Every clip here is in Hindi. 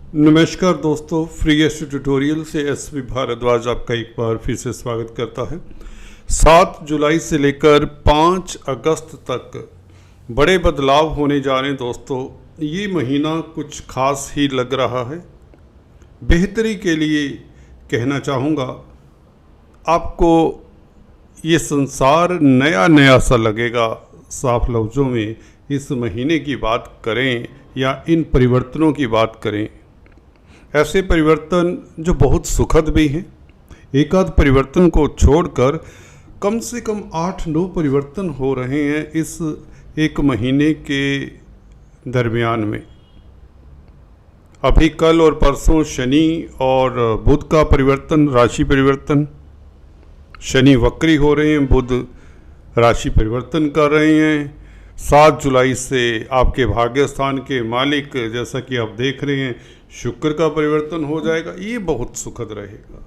नमस्कार दोस्तों, फ्री एस्ट्रो ट्यूटोरियल से एसवी भारद्वाज आपका एक बार फिर से स्वागत करता है। 7 जुलाई से लेकर 5 अगस्त तक बड़े बदलाव होने जा रहे हैं दोस्तों। ये महीना कुछ खास ही लग रहा है। बेहतरी के लिए कहना चाहूँगा, आपको ये संसार नया नया सा लगेगा। साफ लफ्ज़ों में इस महीने की बात करें या इन परिवर्तनों की बात करें, ऐसे परिवर्तन जो बहुत सुखद भी हैं। एक आध परिवर्तन को छोड़कर कम से कम 8-9 परिवर्तन हो रहे हैं इस एक महीने के दरमियान में। अभी कल और परसों शनि और बुध का परिवर्तन, राशि परिवर्तन। शनि वक्री हो रहे हैं, बुध राशि परिवर्तन कर रहे हैं। 7 जुलाई से आपके भाग्य स्थान के मालिक, जैसा कि आप देख रहे हैं, शुक्र का परिवर्तन हो जाएगा। ये बहुत सुखद रहेगा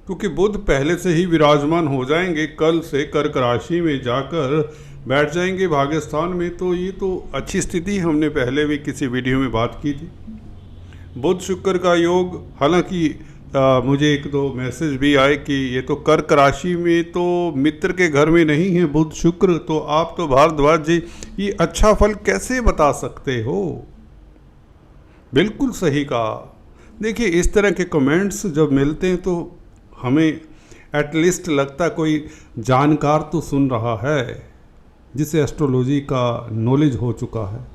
क्योंकि बुध पहले से ही विराजमान हो जाएंगे। कल से कर्क राशि में जाकर बैठ जाएंगे भाग्य स्थान में। तो ये तो अच्छी स्थिति, हमने पहले भी किसी वीडियो में बात की थी। बुध शुक्र का योग, हालांकि मुझे 1-2 मैसेज भी आए कि ये तो कर्क राशि में तो मित्र के घर में नहीं है बुध शुक्र, तो आप तो भारद्वाज जी ये अच्छा फल कैसे बता सकते हो। बिल्कुल सही कहा। देखिए, इस तरह के कमेंट्स जब मिलते हैं तो हमें एटलीस्ट लगता कोई जानकार तो सुन रहा है, जिसे एस्ट्रोलॉजी का नॉलेज हो चुका है।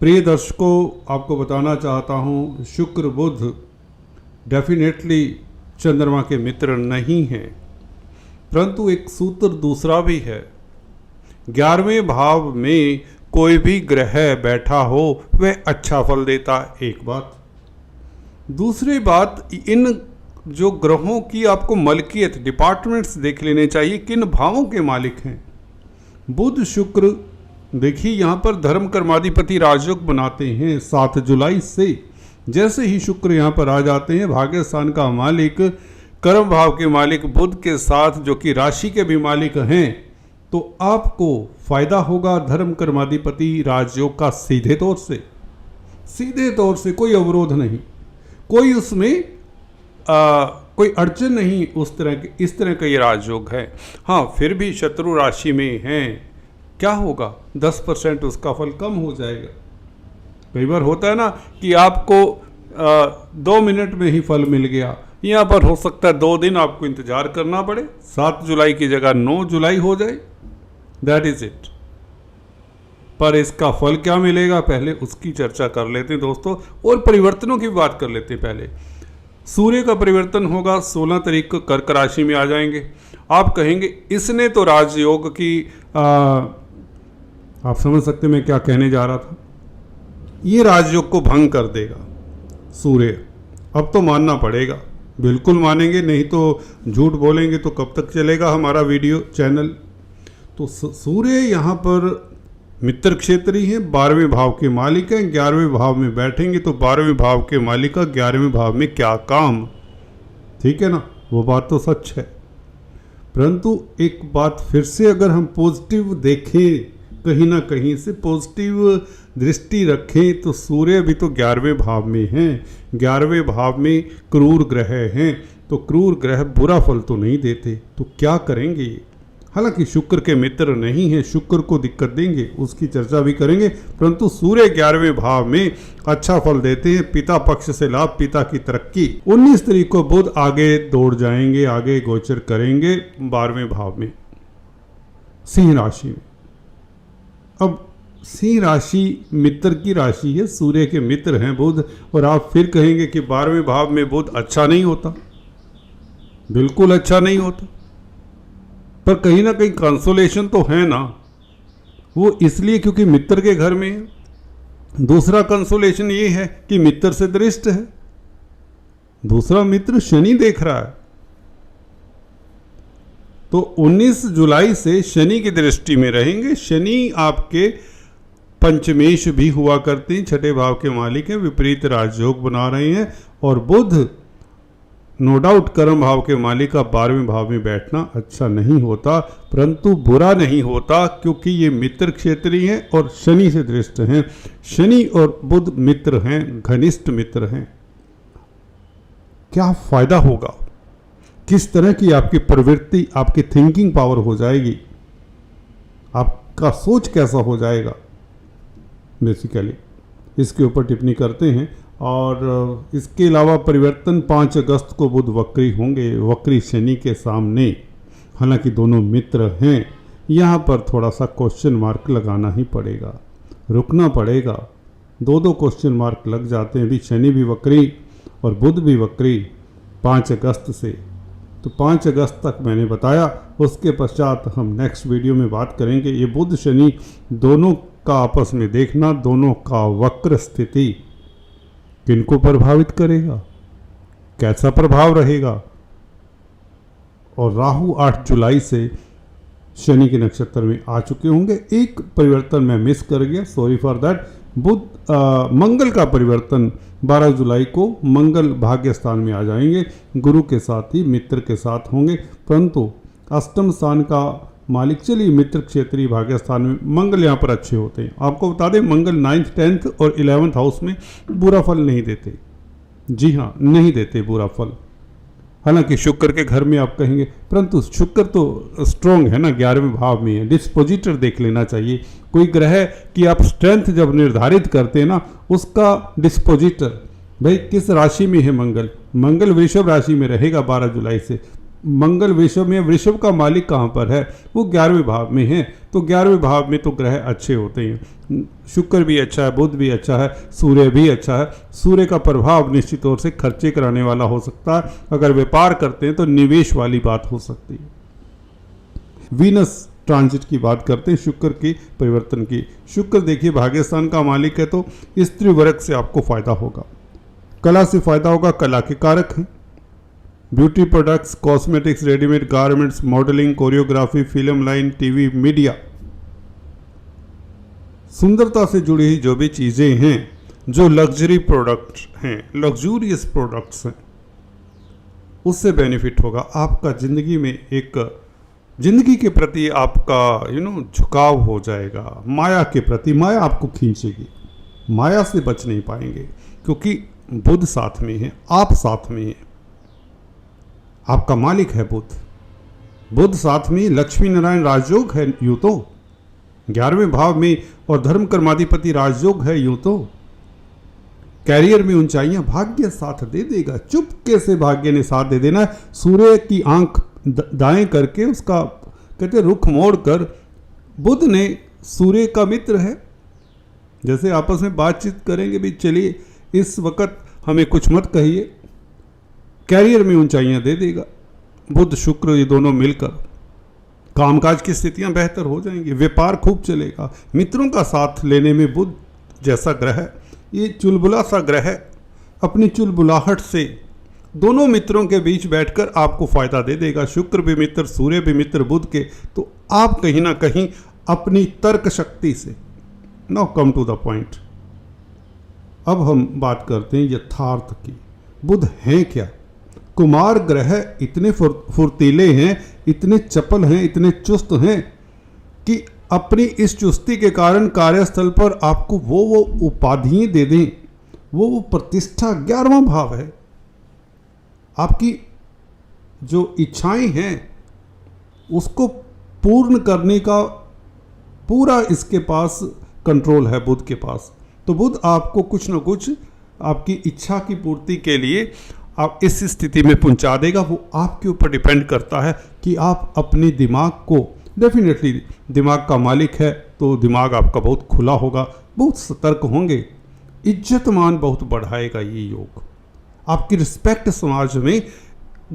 प्रिय दर्शकों, आपको बताना चाहता हूँ, शुक्र बुध डेफिनेटली चंद्रमा के मित्र नहीं हैं, परंतु एक सूत्र दूसरा भी है। 11वें भाव में कोई भी ग्रह बैठा हो वह अच्छा फल देता है, एक बात। दूसरी बात, इन जो ग्रहों की आपको मलकियत, डिपार्टमेंट्स देख लेने चाहिए, किन भावों के मालिक हैं। बुध शुक्र, देखिए यहाँ पर धर्म कर्माधिपति राजयोग बनाते हैं 7 जुलाई से। जैसे ही शुक्र यहाँ पर आ जाते हैं, भाग्य स्थान का मालिक, कर्म भाव के मालिक बुध के साथ, जो कि राशि के भी मालिक हैं, तो आपको फायदा होगा धर्म कर्माधिपति राजयोग का सीधे तौर से। कोई अवरोध नहीं, कोई उसमें कोई अड़चन नहीं। इस तरह का ये राजयोग है। हाँ, फिर भी शत्रु राशि में हैं, क्या होगा, 10% उसका फल कम हो जाएगा। कई बार होता है ना कि आपको 2 मिनट में ही फल मिल गया, यहाँ पर हो सकता है 2 दिन आपको इंतजार करना पड़े, 7 जुलाई की जगह 9 जुलाई हो जाए। That is it. पर इसका फल क्या मिलेगा, पहले उसकी चर्चा कर लेते हैं दोस्तों, और परिवर्तनों की बात कर लेते हैं। पहले सूर्य का परिवर्तन होगा 16 तारीख को, कर्क राशि में आ जाएंगे। आप कहेंगे इसने तो राजयोग की आप समझ सकते मैं क्या कहने जा रहा था। ये राजयोग को भंग कर देगा सूर्य। अब तो मानना पड़ेगा, बिल्कुल मानेंगे, नहीं तो झूठ बोलेंगे तो कब तक चलेगा हमारा वीडियो चैनल। तो सूर्य यहाँ पर मित्र क्षेत्री हैं, 12वें भाव के मालिक हैं। 11वें भाव में बैठेंगे तो 12वें भाव के मालिक का 11वें भाव में क्या काम, ठीक है ना, वो बात तो सच है। परंतु एक बात फिर से, अगर हम पॉजिटिव देखें, कहीं ना कहीं से पॉजिटिव दृष्टि रखें, तो सूर्य भी तो 11वें भाव में हैं। 11वें भाव में क्रूर ग्रह हैं, तो क्रूर ग्रह बुरा फल तो नहीं देते, तो क्या करेंगे। हालांकि शुक्र के मित्र नहीं हैं, शुक्र को दिक्कत देंगे, उसकी चर्चा भी करेंगे। परंतु सूर्य 11वें भाव में अच्छा फल देते हैं, पिता पक्ष से लाभ, पिता की तरक्की। 19 तारीख को बुध आगे दौड़ जाएंगे, आगे गोचर करेंगे 12वें भाव में, सिंह राशि में। अब सिंह राशि मित्र की राशि है, सूर्य के मित्र हैं बुध, और आप फिर कहेंगे कि 12वें भाव में बुध अच्छा नहीं होता। बिल्कुल अच्छा नहीं होता, पर कहीं ना कहीं कंसोलेशन तो है ना। वो इसलिए क्योंकि मित्र के घर में है। दूसरा कंसोलेशन ये है कि मित्र से दृष्ट है, दूसरा मित्र शनि देख रहा है। तो 19 जुलाई से शनि की दृष्टि में रहेंगे। शनि आपके पंचमेश भी हुआ करते हैं, 6ठे भाव के मालिक हैं, विपरीत राजयोग बना रहे हैं। और बुध नो डाउट कर्म भाव के मालिक का 12वें भाव में बैठना अच्छा नहीं होता, परंतु बुरा नहीं होता, क्योंकि ये मित्र क्षेत्रीय हैं और शनि से दृष्ट हैं। शनि और बुध मित्र हैं, घनिष्ठ मित्र हैं। क्या फायदा होगा, किस तरह की आपकी प्रवृत्ति, आपकी थिंकिंग पावर हो जाएगी, आपका सोच कैसा हो जाएगा, बेसिकली इसके ऊपर टिप्पणी करते हैं। और इसके अलावा परिवर्तन 5 अगस्त को बुध वक्री होंगे, वक्री शनि के सामने। हालांकि दोनों मित्र हैं, यहाँ पर थोड़ा सा क्वेश्चन मार्क लगाना ही पड़ेगा, रुकना पड़ेगा। 2 क्वेश्चन मार्क लग जाते हैं। अभी शनि भी वक्री और बुध भी वक्री 5 अगस्त से, तो 5 अगस्त तक मैंने बताया। उसके पश्चात हम नेक्स्ट वीडियो में बात करेंगे। ये बुध शनि दोनों का आपस में देखना, दोनों का वक्र स्थिति किनको प्रभावित करेगा, कैसा प्रभाव रहेगा। और राहु 8 जुलाई से शनि के नक्षत्र में आ चुके होंगे। एक परिवर्तन मैं मिस कर गया, सॉरी फॉर दैट। मंगल का परिवर्तन 12 जुलाई को मंगल भाग्य स्थान में आ जाएंगे, गुरु के साथ ही मित्र के साथ होंगे। परंतु अष्टम स्थान का मालिक, चलिए मित्र क्षेत्रीय भाग्य स्थान में मंगल यहाँ पर अच्छे होते हैं। आपको बता दें, मंगल 9th 10th और 11th हाउस में बुरा फल नहीं देते। जी हाँ, नहीं देते बुरा फल। हालांकि शुक्र के घर में आप कहेंगे, परंतु शुक्र तो स्ट्रॉन्ग है ना, 11वें भाव में है। डिस्पोजिटर देख लेना चाहिए। कोई ग्रह की आप स्ट्रेंथ जब निर्धारित करते हैं ना, उसका डिस्पोजिटर भाई किस राशि में है। मंगल वृषभ राशि में रहेगा 12 जुलाई से। मंगल वृषभ में, वृषभ का मालिक कहाँ पर है, वो 11वें भाव में है। तो 11वें भाव में तो ग्रह अच्छे होते हैं। शुक्र भी अच्छा है, बुध भी अच्छा है, सूर्य भी अच्छा है। सूर्य का प्रभाव निश्चित तौर से खर्चे कराने वाला हो सकता है। अगर व्यापार करते हैं तो निवेश वाली बात हो सकती है। वीनस ट्रांजिट की बात करते हैं, शुक्र के परिवर्तन की। शुक्र देखिए भाग्यस्थान का मालिक है, तो स्त्री वर्ग से आपको फायदा होगा, कला से फायदा होगा, कला के कारक हैं। Beauty products, cosmetics, readymade garments, modelling, choreography, film line, TV, media, सुंदरता से जुड़ी हुई जो भी चीज़ें हैं, जो लग्जरी प्रोडक्ट्स हैं, लग्जूरियस प्रोडक्ट्स हैं, उससे बेनिफिट होगा। आपका ज़िंदगी में एक जिंदगी के प्रति आपका झुकाव हो जाएगा। माया के प्रति, माया आपको खींचेगी, माया से बच नहीं पाएंगे, क्योंकि बुध साथ में है, आप साथ में हैं, आपका मालिक है बुध साथ में। लक्ष्मी नारायण राजयोग है यूं तो 11वें भाव में, और धर्म कर्माधिपति राजयोग है यूं तो। कैरियर में ऊंचाइयां भाग्य साथ दे देगा, चुपके से भाग्य ने साथ दे देना। सूर्य की आंख दाएं करके, उसका कहते रुख मोड़ कर, बुध ने सूर्य का मित्र है। जैसे आपस में बातचीत करेंगे, भी चलिए इस वक्त हमें कुछ मत कहिए, कैरियर में ऊंचाइयां दे देगा बुध शुक्र, ये दोनों मिलकर। कामकाज की स्थितियां बेहतर हो जाएंगी, व्यापार खूब चलेगा। मित्रों का साथ लेने में बुध जैसा ग्रह है, ये चुलबुला सा ग्रह है, अपनी चुलबुलाहट से दोनों मित्रों के बीच बैठकर आपको फायदा दे देगा। शुक्र भी मित्र, सूर्य भी मित्र बुध के, तो आप कहीं ना कहीं अपनी तर्क शक्ति से। Now come to the point. अब हम बात करते हैं यथार्थ की। बुध हैं क्या? कुमार ग्रह इतने फुर्तीले हैं, इतने चपल हैं, इतने चुस्त हैं कि अपनी इस चुस्ती के कारण कार्यस्थल पर आपको वो उपाधियां दे दें, वो प्रतिष्ठा। 11वां भाव है, आपकी जो इच्छाएं हैं उसको पूर्ण करने का पूरा इसके पास कंट्रोल है बुध के पास। तो बुध आपको कुछ न कुछ आपकी इच्छा की पूर्ति के लिए आप इस स्थिति में पहुंचा देगा। वो आपके ऊपर डिपेंड करता है कि आप अपने दिमाग को, डेफिनेटली दिमाग का मालिक है तो दिमाग आपका बहुत खुला होगा, बहुत सतर्क होंगे, इज्जत मान बहुत बढ़ाएगा ये योग। आपकी रिस्पेक्ट समाज में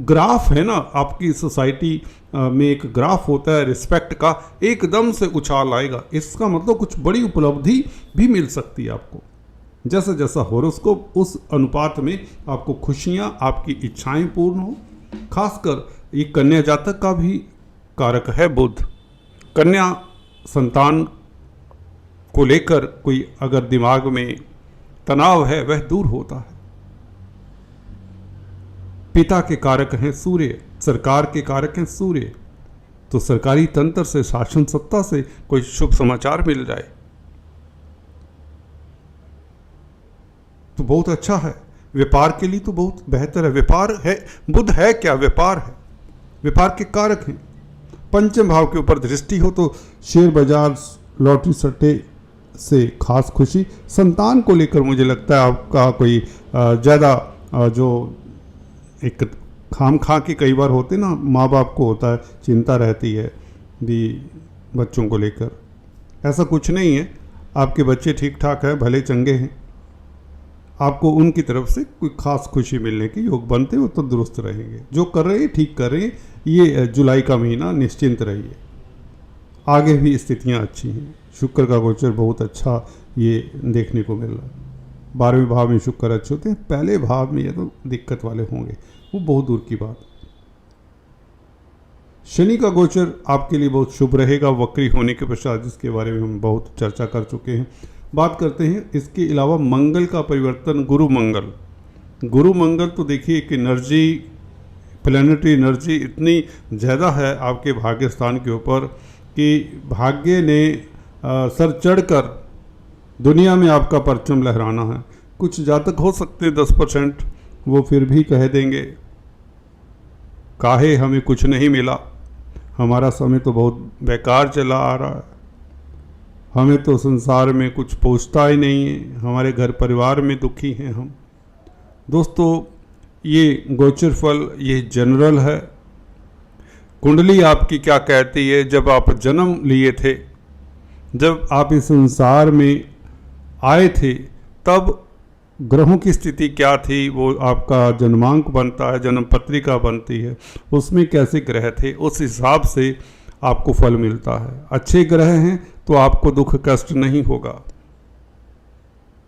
ग्राफ है ना, आपकी सोसाइटी में एक ग्राफ होता है रिस्पेक्ट का, एकदम से उछाल आएगा। इसका मतलब कुछ बड़ी उपलब्धि भी मिल सकती है आपको। जैसा जैसा हॉरोस्कोप, उस अनुपात में आपको खुशियाँ, आपकी इच्छाएं पूर्ण हो। खासकर ये कन्या जातक का भी कारक है बुध। कन्या संतान को लेकर कोई अगर दिमाग में तनाव है वह दूर होता है। पिता के कारक हैं सूर्य, सरकार के कारक हैं सूर्य, तो सरकारी तंत्र से, शासन सत्ता से कोई शुभ समाचार मिल जाए तो बहुत अच्छा है। व्यापार के लिए तो बहुत बेहतर है। व्यापार है, बुध है क्या? व्यापार है, व्यापार के कारक हैं। पंचम भाव के ऊपर दृष्टि हो तो शेयर बाजार, लॉटरी सट्टे से खास खुशी। संतान को लेकर मुझे लगता है आपका कोई ज़्यादा जो एक खाम खा के कई बार होते ना, माँ बाप को होता है, चिंता रहती है भी बच्चों को लेकर। ऐसा कुछ नहीं है, आपके बच्चे ठीक ठाक हैं, भले चंगे हैं। आपको उनकी तरफ से कोई खास खुशी मिलने के योग बनते हो तो दुरुस्त रहेंगे। जो कर रहे हैं ठीक कर रहे हैं। ये जुलाई का महीना निश्चिंत रहिए, आगे भी स्थितियां अच्छी हैं। शुक्र का गोचर बहुत अच्छा ये देखने को मिल रहा है। 12वें भाव में शुक्र अच्छे होते हैं, पहले भाव में ये तो दिक्कत वाले होंगे, वो बहुत दूर की बात। शनि का गोचर आपके लिए बहुत शुभ रहेगा वक्री होने के पश्चात, जिसके बारे में हम बहुत चर्चा कर चुके हैं। बात करते हैं इसके अलावा मंगल का परिवर्तन, गुरु मंगल। गुरु मंगल तो देखिए एक एनर्जी, प्लैनेटरी एनर्जी इतनी ज़्यादा है आपके भाग्य स्थान के ऊपर कि भाग्य ने सर चढ़कर दुनिया में आपका परचम लहराना है। कुछ जातक हो सकते हैं 10%, वो फिर भी कह देंगे काहे हमें कुछ नहीं मिला, हमारा समय तो बहुत बेकार चला आ रहा है, हमें तो संसार में कुछ पहुँचता ही नहीं है, हमारे घर परिवार में दुखी हैं हम। दोस्तों, ये गोचर फल ये जनरल है। कुंडली आपकी क्या कहती है? जब आप जन्म लिए थे, जब आप इस संसार में आए थे, तब ग्रहों की स्थिति क्या थी, वो आपका जन्मांक बनता है, जन्म पत्रिका बनती है, उसमें कैसे ग्रह थे, उस हिसाब से आपको फल मिलता है। अच्छे ग्रह हैं तो आपको दुख कष्ट नहीं होगा।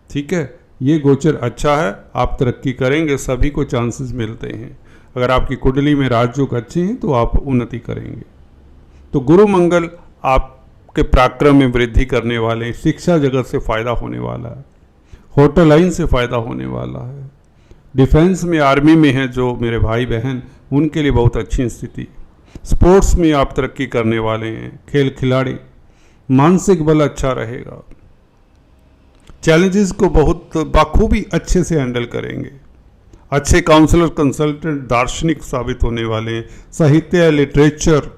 ठीक है, ये गोचर अच्छा है, आप तरक्की करेंगे, सभी को चांसेस मिलते हैं। अगर आपकी कुंडली में राजयोग अच्छे हैं तो आप उन्नति करेंगे। तो गुरु मंगल आपके पराक्रम में वृद्धि करने वाले हैं, शिक्षा जगत से फ़ायदा होने वाला है, होटल लाइन से फ़ायदा होने वाला है, डिफेंस में, आर्मी में हैं जो मेरे भाई बहन, उनके लिए बहुत अच्छी स्थिति। स्पोर्ट्स में आप तरक्की करने वाले हैं, खेल खिलाड़ी, मानसिक बल अच्छा रहेगा, चैलेंजेस को बहुत बाखूबी अच्छे से हैंडल करेंगे, अच्छे काउंसलर, कंसल्टेंट, दार्शनिक साबित होने वाले हैं। साहित्य, लिटरेचर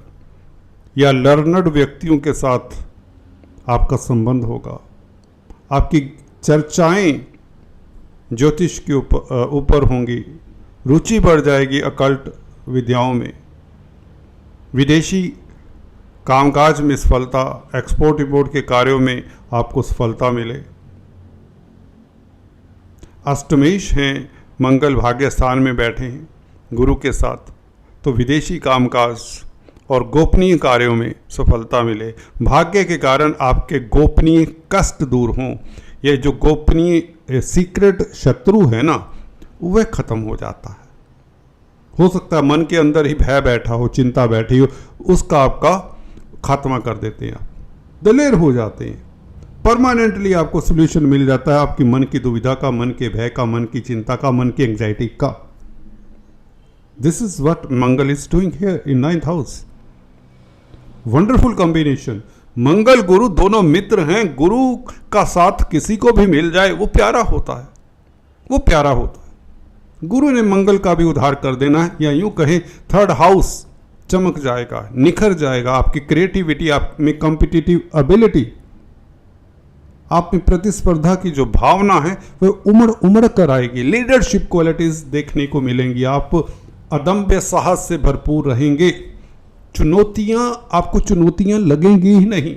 या लर्नड व्यक्तियों के साथ आपका संबंध होगा। आपकी चर्चाएं ज्योतिष के ऊपर होंगी, रुचि बढ़ जाएगी अकल्ट विद्याओं में, विदेशी कामकाज में सफलता, एक्सपोर्ट इंपोर्ट के कार्यों में आपको सफलता मिले। अष्टमेश हैं, मंगल भाग्य स्थान में बैठे हैं गुरु के साथ, तो विदेशी कामकाज और गोपनीय कार्यों में सफलता मिले। भाग्य के कारण आपके गोपनीय कष्ट दूर हों। ये जो गोपनीय सीक्रेट शत्रु है ना, वह खत्म हो जाता है। हो सकता है मन के अंदर ही भय बैठा हो, चिंता बैठी हो, उसका आपका खात्मा कर देते हैं, आप दलेर हो जाते हैं, परमानेंटली आपको सोल्यूशन मिल जाता है आपकी मन की दुविधा का, मन के भय का, मन की चिंता का, मन की एंग्जाइटी का। This is what Mangal is doing here in 9th house. Wonderful combination. Mangal Guru दोनों मित्र हैं। गुरु का साथ किसी को भी मिल जाए वो प्यारा होता है, वो प्यारा होता है। गुरु ने मंगल का भी उद्धार कर देना है, या यूं कहें 3rd हाउस चमक जाएगा, निखर जाएगा। आपकी क्रिएटिविटी, आप में कॉम्पिटिटिव एबिलिटी, आप में प्रतिस्पर्धा की जो भावना है वह उमड़ उमड़ कर आएगी। लीडरशिप क्वालिटीज देखने को मिलेंगी। आप अदम्य साहस से भरपूर रहेंगे। आपको चुनौतियां लगेंगी ही नहीं।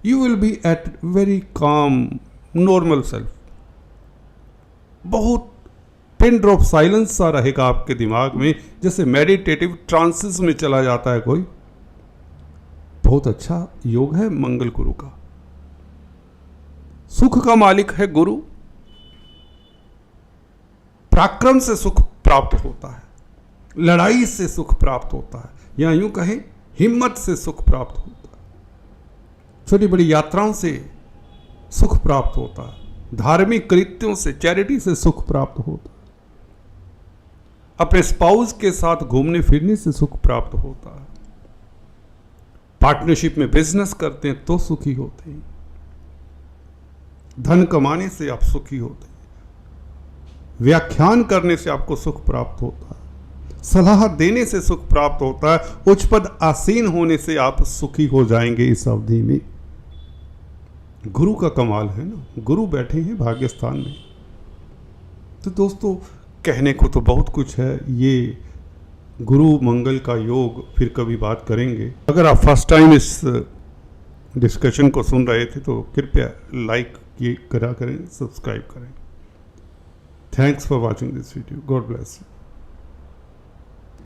You will be at very calm normal self. बहुत पिन ड्रॉप साइलेंस सा रहेगा आपके दिमाग में, जैसे मेडिटेटिव ट्रांसिस में चला जाता है कोई। बहुत अच्छा योग है मंगल गुरु का। सुख का मालिक है गुरु। पराक्रम से सुख प्राप्त होता है, लड़ाई से सुख प्राप्त होता है, या यूं कहें हिम्मत से सुख प्राप्त होता है, छोटी बड़ी यात्राओं से सुख प्राप्त होता है, धार्मिक कृत्यों से, चैरिटी से सुख प्राप्त होता है। अपने स्पाउस के साथ घूमने फिरने से सुख प्राप्त होता है। पार्टनरशिप में बिजनेस करते हैं तो सुखी होते हैं। धन कमाने से आप सुखी होते हैं। व्याख्यान करने से आपको सुख प्राप्त होता है। सलाह देने से सुख प्राप्त होता है। उच्च पद आसीन होने से आप सुखी हो जाएंगे इस अवधि में। गुरु का कमाल है ना, गुरु बैठे हैं भाग्य स्थान में। तो दोस्तों, कहने को तो बहुत कुछ है। ये गुरु मंगल का योग फिर कभी बात करेंगे। अगर आप फर्स्ट टाइम इस डिस्कशन को सुन रहे थे तो कृपया लाइक करा करें, सब्सक्राइब करें। Thanks for watching this video. God bless you.